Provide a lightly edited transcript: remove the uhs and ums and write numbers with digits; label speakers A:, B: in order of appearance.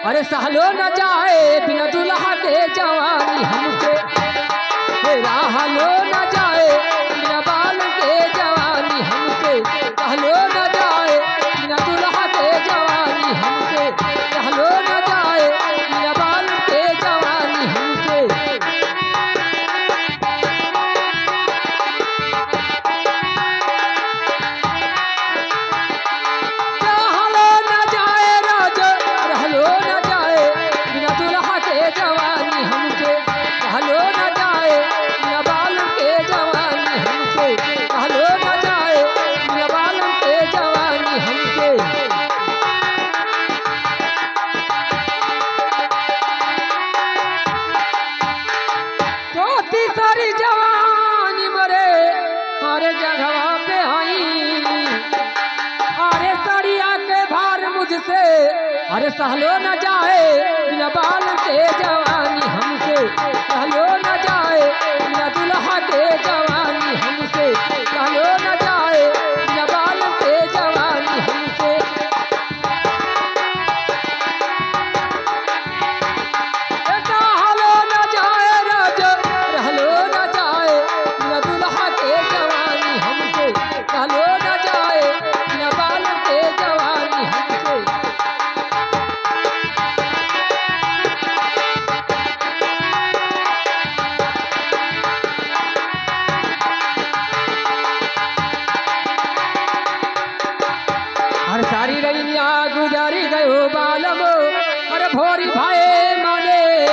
A: अरे सहलो न जाए बिना दुल्हा के जवानी हमसे, रहलो न जाए बिना बाल के जवानी हमसे, सहलो न जाए बिना दुल्हा के जवानी हमसे, सहलो न जाए बिना बाल के जवानी हमसे। सहलो न जाए राजा, रहलो न जाए बिना दुल्हा के जवानी हमसे, सहलो न जाए बिना बाल के जवानी हमसे, सहलो न जाए बिना बाल के जवानी हमसे। तोती सारी जवानी मरे हर जगह पे आई, अरे सड़िया के भार मुझसे, अरे सहलो न जाए बिना बाल के जवानी हमसे, सहलो न जाए बिना दुल्हा के जवानी।